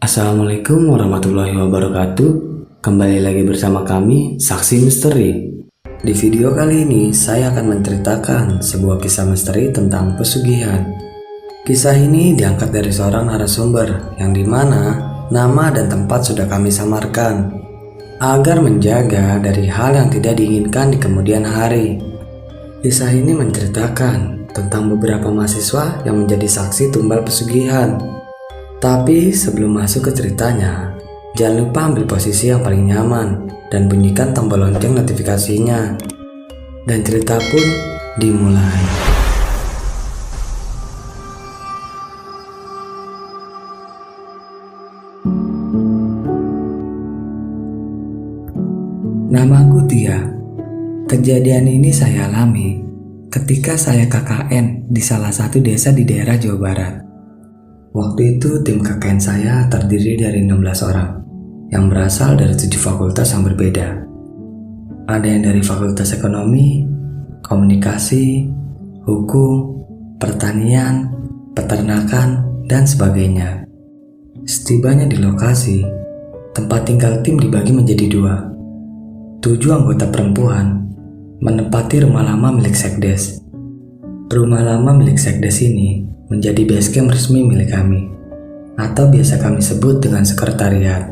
Assalamualaikum warahmatullahi wabarakatuh. Kembali lagi bersama kami, Saksi Misteri. Di video kali ini, saya akan menceritakan sebuah kisah misteri tentang pesugihan. Kisah ini diangkat dari seorang narasumber, yang dimana nama dan tempat sudah kami samarkan, agar menjaga dari hal yang tidak diinginkan di kemudian hari. Kisah ini menceritakan tentang beberapa mahasiswa yang menjadi saksi tumbal pesugihan. Tapi sebelum masuk ke ceritanya, jangan lupa ambil posisi yang paling nyaman dan bunyikan tombol lonceng notifikasinya. Dan cerita pun dimulai. Namaku Tia. Kejadian ini saya alami ketika saya KKN di salah satu desa di daerah Jawa Barat. Waktu itu tim KKN saya terdiri dari 16 orang yang berasal dari 7 fakultas yang berbeda. Ada yang dari Fakultas Ekonomi, Komunikasi, Hukum, Pertanian, Peternakan, dan sebagainya. Setibanya di lokasi, tempat tinggal tim dibagi menjadi 2. 7 anggota perempuan menempati rumah lama milik Sekdes. Rumah lama milik Sekdes ini menjadi basecamp resmi milik kami, atau biasa kami sebut dengan sekretariat.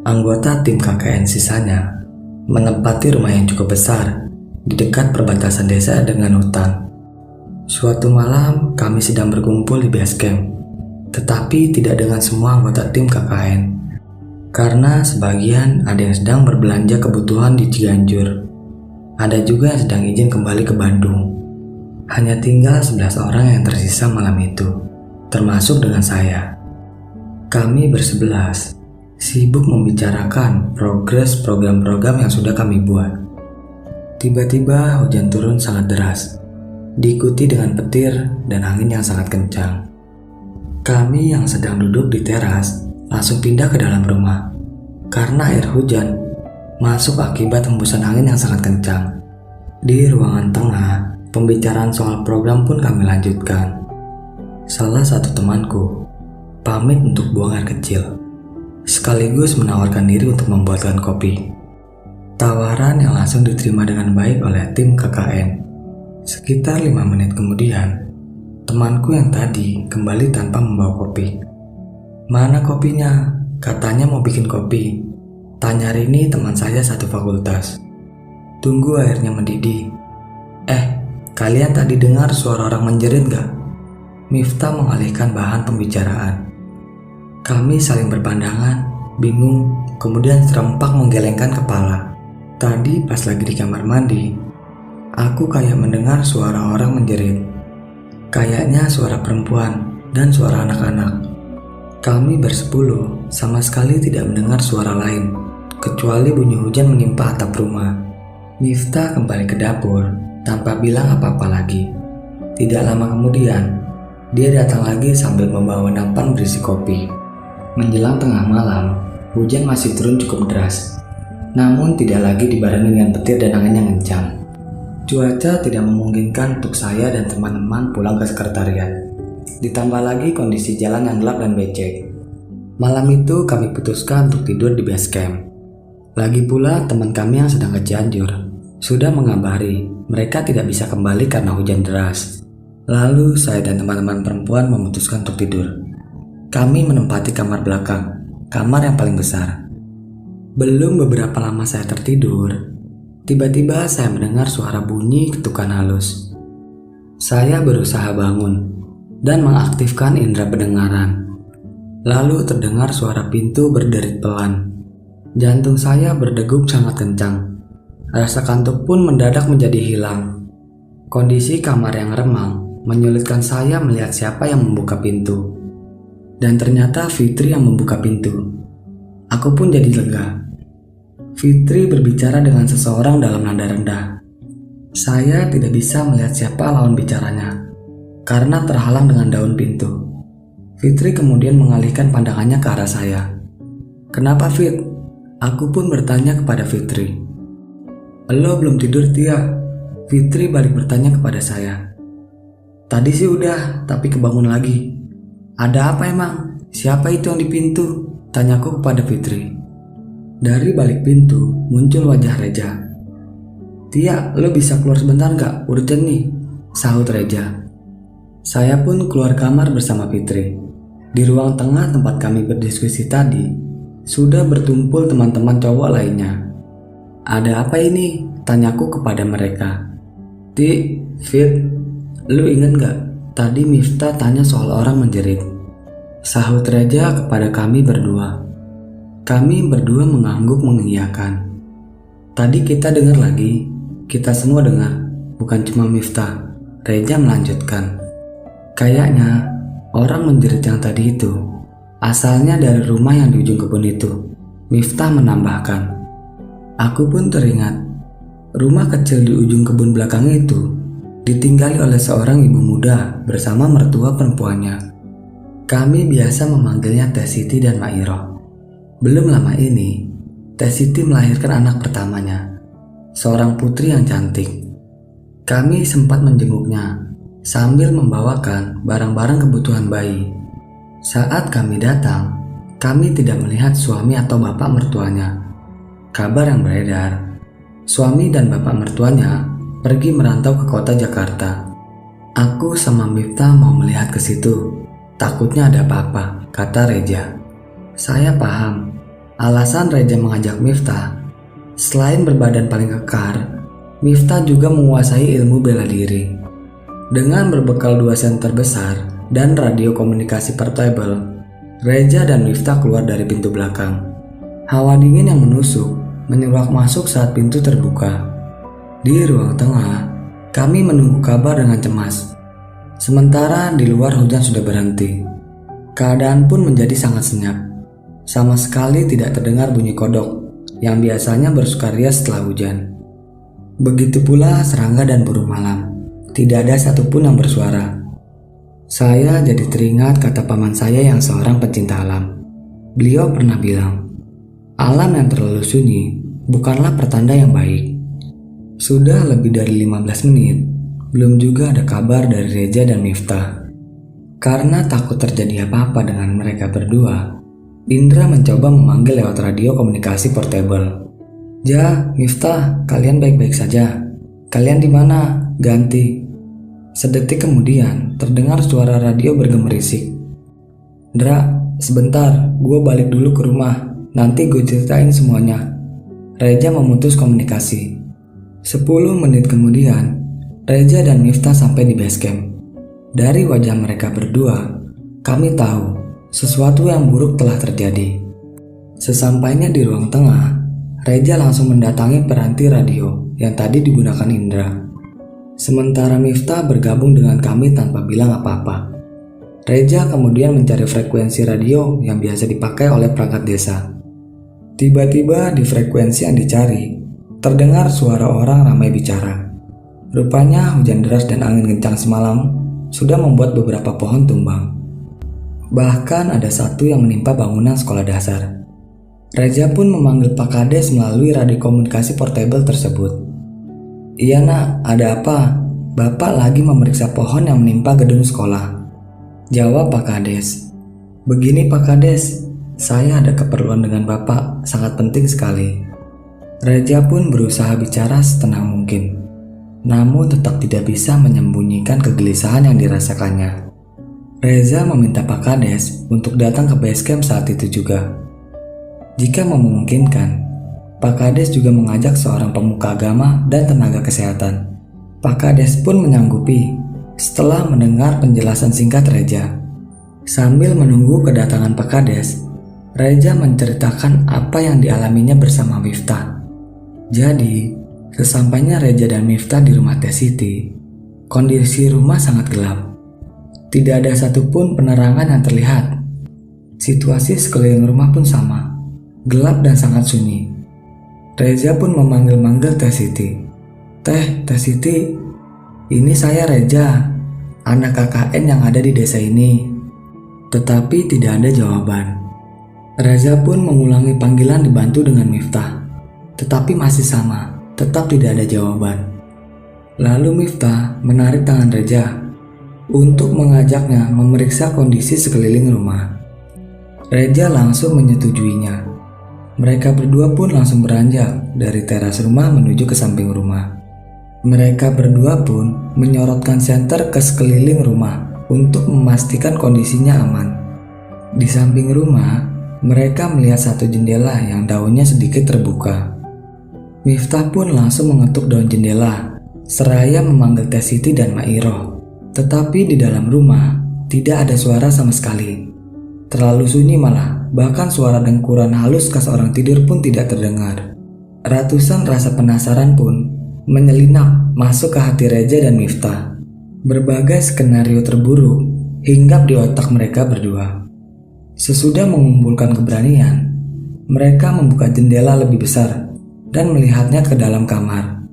Anggota tim KKN sisanya menempati rumah yang cukup besar di dekat perbatasan desa dengan hutan. Suatu malam kami sedang berkumpul di basecamp, tetapi tidak dengan semua anggota tim KKN, karena sebagian ada yang sedang berbelanja kebutuhan di Cianjur. Ada juga yang sedang izin kembali ke Bandung. Hanya tinggal 11 orang yang tersisa malam itu, termasuk dengan saya. Kami bersebelas, sibuk membicarakan progres program-program yang sudah kami buat. Tiba-tiba hujan turun sangat deras, diikuti dengan petir dan angin yang sangat kencang. Kami yang sedang duduk di teras langsung pindah ke dalam rumah, karena air hujan masuk akibat hembusan angin yang sangat kencang. Di ruangan tengah, pembicaraan soal program pun kami lanjutkan. Salah satu temanku pamit untuk buang air kecil, sekaligus menawarkan diri untuk membuatkan kopi. Tawaran yang langsung diterima dengan baik oleh tim KKN. Sekitar 5 menit kemudian, temanku yang tadi kembali tanpa membawa kopi. "Mana kopinya?" Katanya mau bikin kopi. Tanya Rini, teman saya satu fakultas. "Tunggu airnya mendidih." Kalian tadi dengar suara orang menjerit gak? Miftah mengalihkan bahan pembicaraan. Kami saling berpandangan, bingung, kemudian serempak menggelengkan kepala. Tadi pas lagi di kamar mandi, aku kayak mendengar suara orang menjerit. Kayaknya suara perempuan dan suara anak-anak. Kami bersepuluh sama sekali tidak mendengar suara lain, kecuali bunyi hujan menimpa atap rumah. Miftah kembali ke dapur tanpa bilang apa-apa lagi. Tidak lama kemudian, dia datang lagi sambil membawa nampan berisi kopi. Menjelang tengah malam, hujan masih turun cukup deras, namun tidak lagi dibarengi dengan petir dan angin yang kencang. Cuaca tidak memungkinkan untuk saya dan teman-teman pulang ke sekretariat. Ditambah lagi kondisi jalan yang gelap dan becek. Malam itu kami putuskan untuk tidur di base camp. Lagi pula teman kami yang sedang ke Cianjur sudah mengabari mereka tidak bisa kembali karena hujan deras. Lalu saya dan teman-teman perempuan memutuskan untuk tidur. Kami menempati kamar belakang, kamar yang paling besar. Belum beberapa lama saya tertidur, tiba-tiba saya mendengar suara bunyi ketukan halus. Saya berusaha bangun dan mengaktifkan indera pendengaran. Lalu terdengar suara pintu berderit pelan. Jantung saya berdegup sangat kencang. Rasa kantuk pun mendadak menjadi hilang. Kondisi kamar yang remang menyulitkan saya melihat siapa yang membuka pintu. Dan ternyata Fitri yang membuka pintu. Aku pun jadi lega. Fitri berbicara dengan seseorang dalam nada rendah. Saya tidak bisa melihat siapa lawan bicaranya, karena terhalang dengan daun pintu. Fitri kemudian mengalihkan pandangannya ke arah saya. "Kenapa, Fit?" Aku pun bertanya kepada Fitri. "Lo belum tidur, Tia?" Fitri balik bertanya kepada saya. Tadi sih udah, tapi kebangun lagi. Ada apa emang? Siapa itu yang di pintu? Tanyaku kepada Fitri. Dari balik pintu muncul wajah Reja. Tia, lo bisa keluar sebentar gak? Urgent nih, sahut Reja. Saya pun keluar kamar bersama Fitri. Di ruang tengah tempat kami berdiskusi tadi, sudah bertumpul teman-teman cowok lainnya. Ada apa ini? Tanyaku kepada mereka. Ti, Fit, lu inget gak? Tadi Miftah tanya soal orang menjerit. Sahut Reja kepada kami berdua. Kami berdua mengangguk mengiyakan. Tadi kita dengar lagi. Kita semua dengar, bukan cuma Miftah. Reja melanjutkan. Kayaknya orang menjerit yang tadi itu asalnya dari rumah yang di ujung kebun itu. Miftah menambahkan. Aku pun teringat. Rumah kecil di ujung kebun belakang itu ditinggali oleh seorang ibu muda bersama mertua perempuannya. Kami biasa memanggilnya Teh Siti dan Mairo. Belum lama ini, Teh Siti melahirkan anak pertamanya, seorang putri yang cantik. Kami sempat menjenguknya sambil membawakan barang-barang kebutuhan bayi. Saat kami datang, kami tidak melihat suami atau bapak mertuanya. Kabar yang beredar, suami dan bapak mertuanya pergi merantau ke kota Jakarta. Aku sama Miftah mau melihat ke situ. Takutnya ada apa-apa, kata Reja. Saya paham alasan Reja mengajak Miftah. Selain berbadan paling kekar, Miftah juga menguasai ilmu bela diri. Dengan berbekal 2 senter besar dan radio komunikasi portable, Reja dan Miftah keluar dari pintu belakang. Hawa dingin yang menusuk menyeruak masuk saat pintu terbuka. Di ruang tengah, kami menunggu kabar dengan cemas. Sementara di luar hujan sudah berhenti. Keadaan pun menjadi sangat senyap. Sama sekali tidak terdengar bunyi kodok yang biasanya bersukaria setelah hujan. Begitu pula serangga dan burung malam. Tidak ada satupun yang bersuara. Saya jadi teringat kata paman saya yang seorang pecinta alam. Beliau pernah bilang, alam yang terlalu sunyi bukanlah pertanda yang baik. Sudah lebih dari 15 menit, belum juga ada kabar dari Reja dan Miftah. Karena takut terjadi apa-apa dengan mereka berdua, Indra mencoba memanggil lewat radio komunikasi portable. Ja, Miftah, kalian baik-baik saja? Kalian di mana? Ganti. Sedetik kemudian, terdengar suara radio bergemerisik. Dra, sebentar, gue balik dulu ke rumah. Nanti gue ceritain semuanya. Reja memutus komunikasi. 10 menit kemudian, Reja dan Miftah sampai di base camp. Dari wajah mereka berdua, kami tahu sesuatu yang buruk telah terjadi. Sesampainya di ruang tengah, Reja langsung mendatangi peranti radio yang tadi digunakan Indra. Sementara Miftah bergabung dengan kami tanpa bilang apa-apa. Reja kemudian mencari frekuensi radio yang biasa dipakai oleh perangkat desa. Tiba-tiba di frekuensi yang dicari, terdengar suara orang ramai bicara. Rupanya hujan deras dan angin kencang semalam sudah membuat beberapa pohon tumbang. Bahkan ada satu yang menimpa bangunan sekolah dasar. Reja pun memanggil Pak Kades melalui radio komunikasi portable tersebut. Iya nak, ada apa? Bapak lagi memeriksa pohon yang menimpa gedung sekolah, jawab Pak Kades. Begini Pak Kades, saya ada keperluan dengan Bapak, sangat penting sekali. Reja pun berusaha bicara setenang mungkin, namun tetap tidak bisa menyembunyikan kegelisahan yang dirasakannya. Reza meminta Pak Kades untuk datang ke base camp saat itu juga. Jika memungkinkan, Pak Kades juga mengajak seorang pemuka agama dan tenaga kesehatan. Pak Kades pun menyanggupi setelah mendengar penjelasan singkat Reja. Sambil menunggu kedatangan Pak Kades, Reja menceritakan apa yang dialaminya bersama Miftah. Jadi, sesampainya Reja dan Miftah di rumah Teh Siti, kondisi rumah sangat gelap. Tidak ada satupun penerangan yang terlihat. Situasi sekeliling rumah pun sama, gelap dan sangat sunyi. Reja pun memanggil-manggil Teh Siti. Teh Siti, ini saya Reja, anak KKN yang ada di desa ini. Tetapi tidak ada jawaban. Reza pun mengulangi panggilan dibantu dengan Miftah, tetapi masih sama, tetap tidak ada jawaban. Lalu Miftah menarik tangan Reza untuk mengajaknya memeriksa kondisi sekeliling rumah. Reza langsung menyetujuinya. Mereka berdua pun langsung beranjak dari teras rumah menuju ke samping rumah. Mereka berdua pun menyorotkan senter ke sekeliling rumah untuk memastikan kondisinya aman. Di samping rumah, mereka melihat satu jendela yang daunnya sedikit terbuka. Miftah pun langsung mengetuk daun jendela seraya memanggil Teh Siti dan Mairoh. Tetapi di dalam rumah tidak ada suara sama sekali. Terlalu sunyi malah, bahkan suara dengkuran halus khas orang tidur pun tidak terdengar. Ratusan rasa penasaran pun menyelinap masuk ke hati Reza dan Miftah. Berbagai skenario terburuk hinggap di otak mereka berdua. Sesudah mengumpulkan keberanian, mereka membuka jendela lebih besar dan melihatnya ke dalam kamar.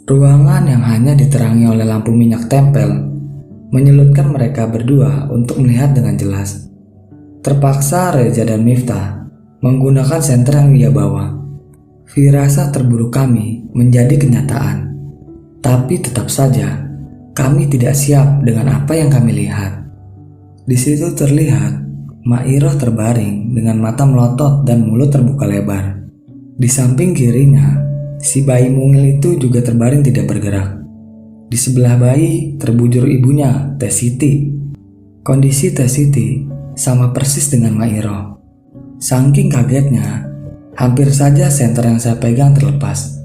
Ruangan yang hanya diterangi oleh lampu minyak tempel menyulitkan mereka berdua untuk melihat dengan jelas. Terpaksa Reza dan Miftah menggunakan senter yang ia bawa. Firasat terburuk kami menjadi kenyataan. Tapi tetap saja kami tidak siap dengan apa yang kami lihat. Di situ terlihat Mairoh terbaring dengan mata melotot dan mulut terbuka lebar. Di samping kirinya, si bayi mungil itu juga terbaring tidak bergerak. Di sebelah bayi terbujur ibunya, Teh Siti. Kondisi Teh Siti sama persis dengan Mairoh. Saking kagetnya, hampir saja senter yang saya pegang terlepas.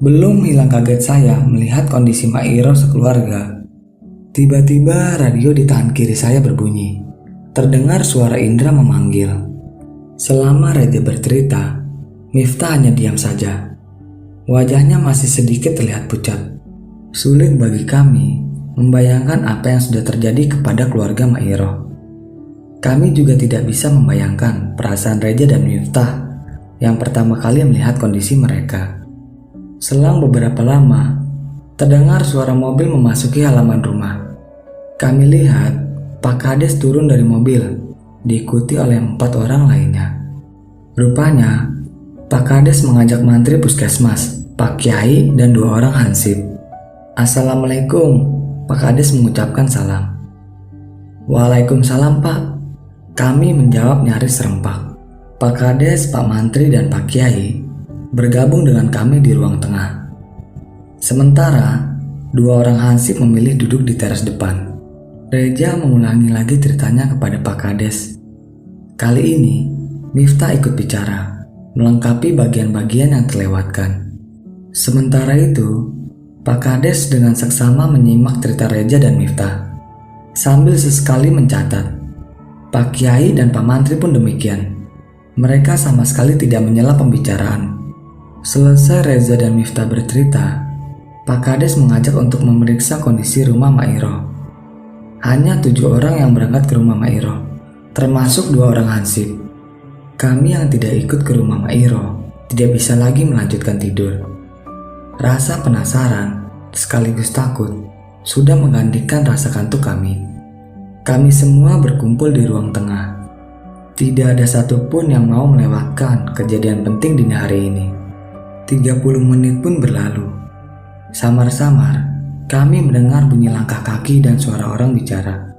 Belum hilang kaget saya melihat kondisi Mairoh sekeluarga. Tiba-tiba radio di tangan kiri saya berbunyi. Terdengar suara Indra memanggil. Selama Reza bercerita, Miftah hanya diam saja. Wajahnya masih sedikit terlihat pucat. Sulit bagi kami membayangkan apa yang sudah terjadi kepada keluarga Mairoh. Kami juga tidak bisa membayangkan perasaan Reza dan Miftah yang pertama kali melihat kondisi mereka. Selang beberapa lama, terdengar suara mobil memasuki halaman rumah. Kami lihat Pak Kades turun dari mobil, diikuti oleh 4 orang lainnya. Rupanya, Pak Kades mengajak mantri puskesmas, Pak Kiai, dan 2 orang hansip. Assalamualaikum, Pak Kades mengucapkan salam. Waalaikumsalam Pak. Kami menjawab nyaris serempak. Pak Kades, Pak Mantri, dan Pak Kiai bergabung dengan kami di ruang tengah. Sementara 2 orang hansip memilih duduk di teras depan. Reza mengulangi lagi ceritanya kepada Pak Kades. Kali ini, Miftah ikut bicara, melengkapi bagian-bagian yang terlewatkan. Sementara itu, Pak Kades dengan seksama menyimak cerita Reza dan Miftah, sambil sesekali mencatat. Pak Kiai dan Pak Mantri pun demikian. Mereka sama sekali tidak menyela pembicaraan. Selesai Reza dan Miftah bercerita, Pak Kades mengajak untuk memeriksa kondisi rumah Mairoh. Hanya 7 orang yang berangkat ke rumah Mairoh, termasuk 2 orang hansip. Kami yang tidak ikut ke rumah Mairoh tidak bisa lagi melanjutkan tidur. Rasa penasaran sekaligus takut sudah menggantikan rasa kantuk kami. Kami semua berkumpul di ruang tengah. Tidak ada satupun yang mau melewatkan kejadian penting dini hari ini. 30 menit pun berlalu. Samar-samar, kami mendengar bunyi langkah kaki dan suara orang bicara.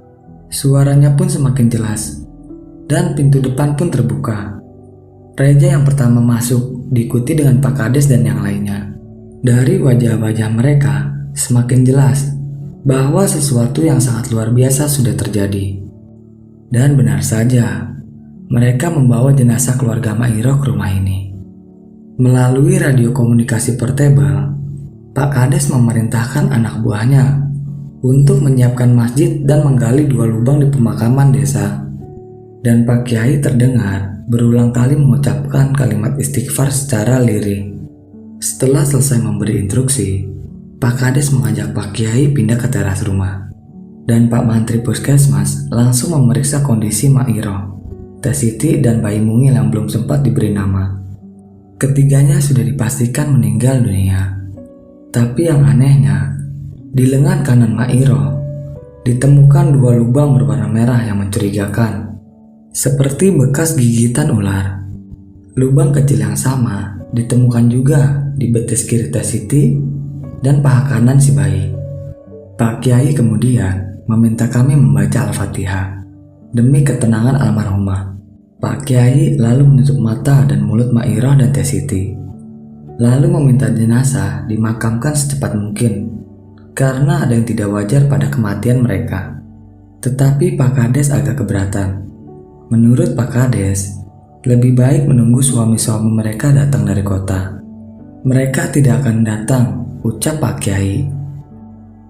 Suaranya pun semakin jelas, dan pintu depan pun terbuka. Reza yang pertama masuk, diikuti dengan Pak Kades dan yang lainnya. Dari wajah-wajah mereka, semakin jelas bahwa sesuatu yang sangat luar biasa sudah terjadi. Dan benar saja, mereka membawa jenazah keluarga Mairoh ke rumah ini. Melalui radio komunikasi portable, Pak Kades memerintahkan anak buahnya untuk menyiapkan masjid dan menggali 2 lubang di pemakaman desa. Dan Pak Kiai terdengar berulang kali mengucapkan kalimat istighfar secara lirih. Setelah selesai memberi instruksi, Pak Kades mengajak Pak Kiai pindah ke teras rumah. Dan Pak Mantri Puskesmas langsung memeriksa kondisi Mairoh, Teh Siti, dan bayi mungil yang belum sempat diberi nama. Ketiganya sudah dipastikan meninggal dunia. Tapi yang anehnya, di lengan kanan Mairoh ditemukan 2 lubang berwarna merah yang mencurigakan, seperti bekas gigitan ular. Lubang kecil yang sama ditemukan juga di betis kiri Teh Siti dan paha kanan si bayi. Pak Kiai kemudian meminta kami membaca Al-Fatihah demi ketenangan almarhumah. Pak Kiai lalu menutup mata dan mulut Mak Iroh dan Teh Siti, lalu meminta jenazah dimakamkan secepat mungkin karena ada yang tidak wajar pada kematian mereka. Tetapi Pak Kades agak keberatan. Menurut Pak Kades, lebih baik menunggu suami-suami mereka datang dari kota. Mereka tidak akan datang, ucap Pak Kiai.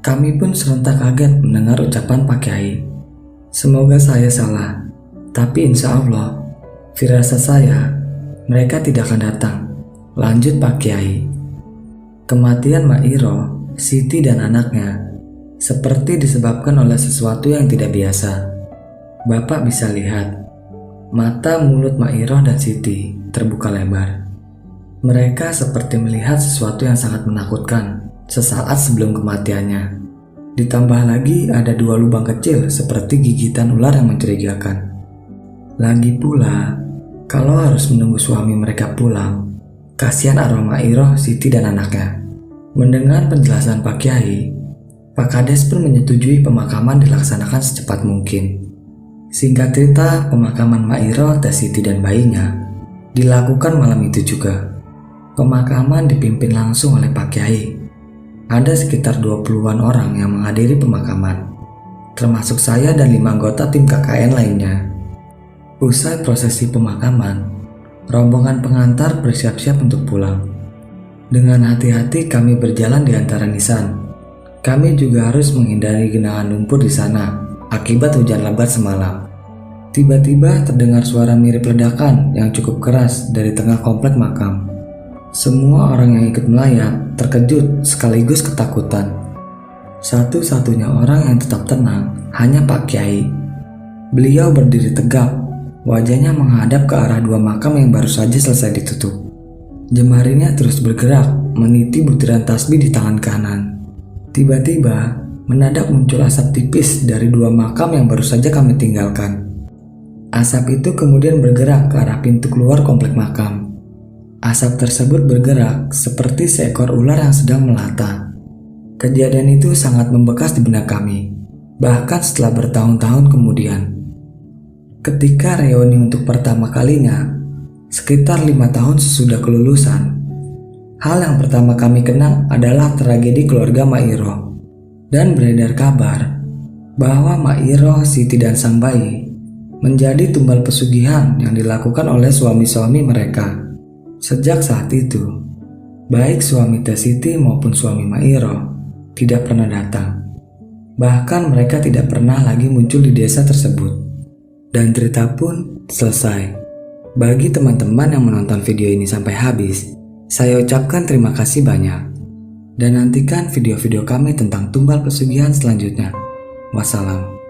Kami pun serentak kaget mendengar ucapan Pak Kiai. Semoga saya salah, tapi insya Allah, firasat saya, mereka tidak akan datang, lanjut Pak Kiai. Kematian Mak Iroh, Siti dan anaknya seperti disebabkan oleh sesuatu yang tidak biasa. Bapak bisa lihat, mata mulut Mak Iroh dan Siti terbuka lebar. Mereka seperti melihat sesuatu yang sangat menakutkan sesaat sebelum kematiannya. Ditambah lagi ada 2 lubang kecil seperti gigitan ular yang mencurigakan. Lagi pula, kalau harus menunggu suami mereka pulang, kasihan arwah Mak Iroh, Siti dan anaknya. Mendengar penjelasan Pak Kiai, Pak Kades pun menyetujui pemakaman dilaksanakan secepat mungkin. Singkat cerita, pemakaman Mak Iroh, Teh Siti dan bayinya dilakukan malam itu juga. Pemakaman dipimpin langsung oleh Pak Kiai. Ada sekitar 20-an orang yang menghadiri pemakaman, termasuk saya dan 5 anggota tim KKN lainnya. Usai prosesi pemakaman, rombongan pengantar bersiap-siap untuk pulang. Dengan hati-hati kami berjalan di antara nisan. Kami juga harus menghindari genangan lumpur di sana akibat hujan lebat semalam. Tiba-tiba terdengar suara mirip ledakan yang cukup keras dari tengah komplek makam. Semua orang yang ikut melayat terkejut sekaligus ketakutan. Satu-satunya orang yang tetap tenang hanya Pak Kiai. Beliau berdiri tegap, wajahnya menghadap ke arah 2 makam yang baru saja selesai ditutup. Jemarinya terus bergerak meniti butiran tasbih di tangan kanan. Tiba-tiba mendadak muncul asap tipis dari 2 makam yang baru saja kami tinggalkan. Asap itu kemudian bergerak ke arah pintu keluar komplek makam. Asap tersebut bergerak seperti seekor ular yang sedang melata. Kejadian itu sangat membekas di benak kami, bahkan setelah bertahun-tahun kemudian. Ketika reuni untuk pertama kalinya, sekitar 5 tahun sesudah kelulusan, hal yang pertama kami kenang adalah tragedi keluarga Mak Iroh. Dan beredar kabar bahwa Mak Iroh, Siti dan sang bayi menjadi tumbal pesugihan yang dilakukan oleh suami-suami mereka. Sejak saat itu, baik suami Teh Siti maupun suami Mak Iroh tidak pernah datang. Bahkan mereka tidak pernah lagi muncul di desa tersebut. Dan cerita pun selesai. Bagi teman-teman yang menonton video ini sampai habis, saya ucapkan terima kasih banyak. Dan nantikan video-video kami tentang tumbal pesugihan selanjutnya. Wassalam.